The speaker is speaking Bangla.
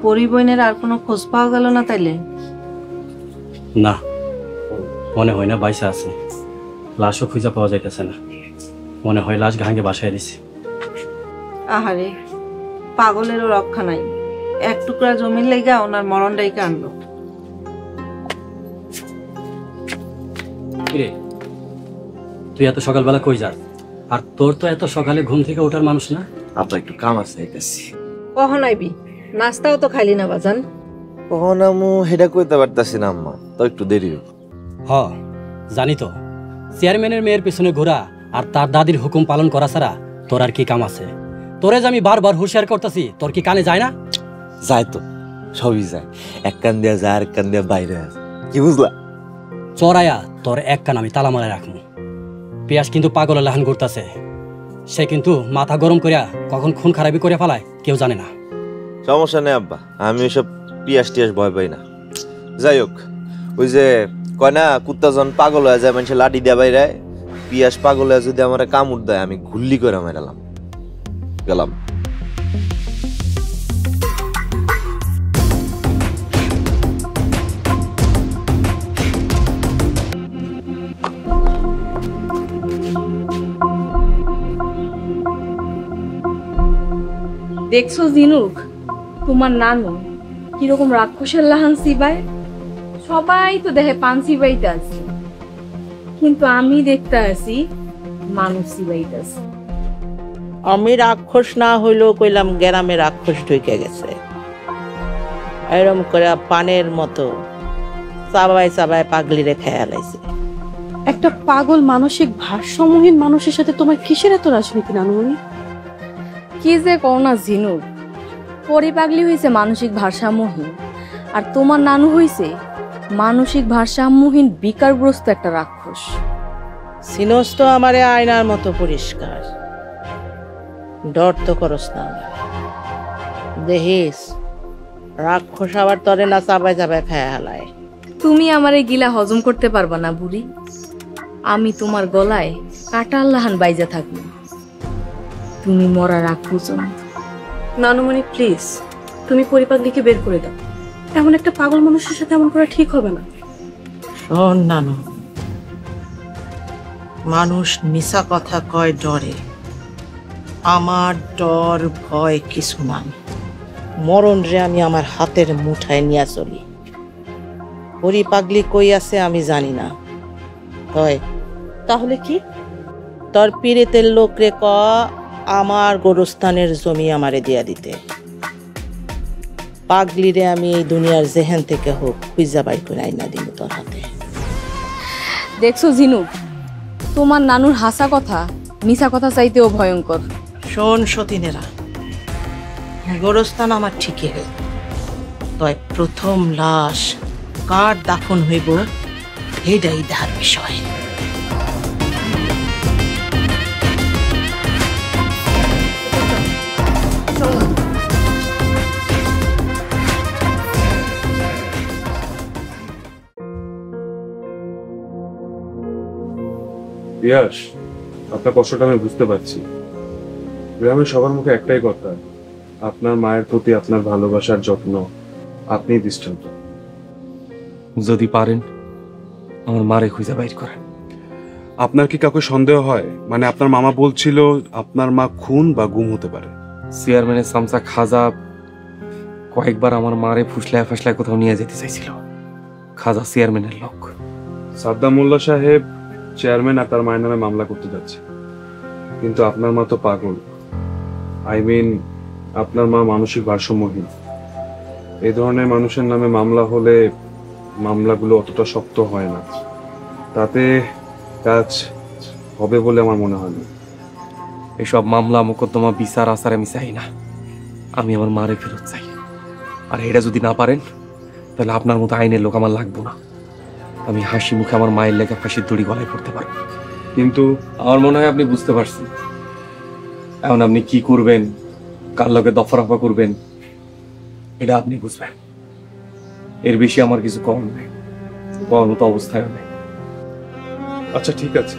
পরিবহনের আর কোনো খোঁজ পাওয়া গেল না তাইলে? না, মনে হয় না বাইসা আছে। লাশও খুঁজে পাওয়া যাইতেছে না, মনে হয় লাশ ভাঙে বাসায় দিছে। আহারে, পাগলেরও রক্ষা নাই। এক টুকরা জমির লেগা ওনার মরণ ডাইকে আনলো। কিরে, তুই এত সকালবেলা কই যাস? আর তোর তো এত সকালে ঘুম থেকে ওঠার মানুষ না। আপনার একটু কাম আছে আইতাছি। কখন আইবি? নাস্তাও তো খাইলি না বাজান। কখন আমু হেডা কইতে পারতাছি না আম্মা, তো একটু দেরি হবে। হ, জানি তো। চেয়ারম্যানের মেয়ের পিছনে ঘোরা আর তার দাদির হুকুম পালন করা ছাড়া তোর আর কি কাম আছে? তোরে যে আমি বারবার হুঁশিয়ার করতেছি, তোর কি কানে যায় না? যায় তো, সবই যায়। এক কান দিয়া যায়, আর এক কান দিয়া বাইরে আছে। কি বুঝলা? চড়াইয়া তোর এক কান আমি তালা মারায় রাখবো। পিয়াস কিন্তু পাগলের লাহান করতেছে। সে কিন্তু মাথা গরম করিয়া কখন খুন খারাপি করে ফেলায় কেউ জানে না। সমস্যা নেই আব্বা, আমি ওইসব পিয়াস টিয়াস ভয় পাই না। যাই হোক, ওই যে কয় না কুত্তা যখন পাগল হয়ে যায় মানুষের লাঠি দিয়া বাইরে, পিয়াস পাগল হয়ে যদি আমার কামড় দেয় আমি ঘুল্লি করে মেরালাম গেলাম। দেখছো জিনুক, তোমার নানু কিরকম রাক্ষসের লাহান সিবায়। সবাই তো দেখে পান সিবাইতে আছে, কিন্তু আমি দেখতে আছি মানুষ সিবাইতে আছে। আমি রাক্ষস না হইলেও কইলাম গ্রামে রাক্ষস ঢুকে গেছে। এরম করে পানের মতো চাবাই চাবাই পাগলিরে খেয়া লাইছে। একটা পাগল মানসিক ভারসাম্যহীন মানুষের সাথে তোমার কিসের এত রাজনীতি নানুমণি? কি যে কও না ঝিনুক, পরিপাগলি হয়েছে মানসিক ভারসাম্যহীন, আর তোমার নানু হয়েছে মানসিক ভারসাম্যহীন বিকারগ্রস্ত একটা রাক্ষস। সিনোস তো আমারে আয়নার মতো পরিষ্কার, ডর তো করস না। দেখিস রাক্ষস আবার তরে না চাবাই চাবাই খেয়া হালায়। তুমি আমার এই গিলা হজম করতে পারবা না বুড়ি। আমি তোমার গলায় কাটার লাহান বাইজা থাকবো, তুমি মরার আগ পর্যন্ত। নানুমণি প্লিজ, তুমি পরিপাগলিকে বের করে দাও। এমন একটা পাগল মানুষের সাথে এমন করা ঠিক হবে না। শোন নানু, মানুষ মিছা কথা কয় ডরে, আমার ডর ভয় কিছু নাই। মরণ রে আমি আমার হাতের মুঠায় নিয়ে চলি। পরিপাগলি কই আছে আমি জানি না। হয় তাহলে কি? তোর পীড়িতের লোক রে ক আমার গোরস্থানের জমি আমারে দিয়া দিতে। পাগলিরে আমি এই দুনিয়ার জেহেন থেকে হোক খুঁজা বাই করে আইনা দিব তোর হাতে। দেখছো ঝিনুক, তোমার নানুর হাসা কথা মিছা কথা চাইতেও ভয়ঙ্কর। শোন সতীনেরা, গোরস্থান আমার ঠিকই হইল, তয় প্রথম লাশ কার দাফন হইব এটাই দেখার বিষয়। পিয়াস, আপনার কষ্টটা আমি বুঝতে পারছি। গ্রামের সবার মুখে একটাই কথা, আপনার মায়ের প্রতি আপনার ভালোবাসার যত্ন আপনিই দৃষ্টান্ত। যদি পারেন আমার মারে খুঁজে বাইর করেন। আপনার কি কাউকে সন্দেহ হয়? মানে আপনার মামা বলছিল আপনার মা খুন বা গুম হতে পারে। চেয়ারম্যানের সামসা খাজা কয়েকবার আমার মারে ফুসলায় ফাসলায় কোথাও নিয়ে যেতে চাইছিল। খাজা চেয়ারম্যানের লোক। সাদ্দাম মোল্লা সাহেব চেয়ারম্যান আর তার মায়ের নামে মামলা করতে যাচ্ছে, কিন্তু আপনার মা তো পাগল। আপনার মা মানসিক ভারসাম্যহীন। এই ধরনের মানুষের নামে মামলা হলে মামলাগুলো অতটা শক্ত হয় না, তাতে কাজ হবে বলে আমার মনে হয় না। এসব মামলা মোকদ্দমা বিচার আচার আমি চাই না, আমি আমার মারে ফেরত চাই। আর এটা যদি না পারেন তাহলে আপনার মতো আইনের লোক আমার লাগবো না। আমি হাসি মুখে আমার মায়ের লেখা ফাঁসির দড়ি গলায় পড়তে পারবো। কিন্তু আমার মনে হয় আপনি বুঝতে পারছেন। এখন আপনি কি করবেন, কার লগে দফারফা করবেন, এটা আপনি বুঝবেন। এর বেশি আমার কিছু করার নেই, করার মতো অবস্থায় নেই। আচ্ছা ঠিক আছে,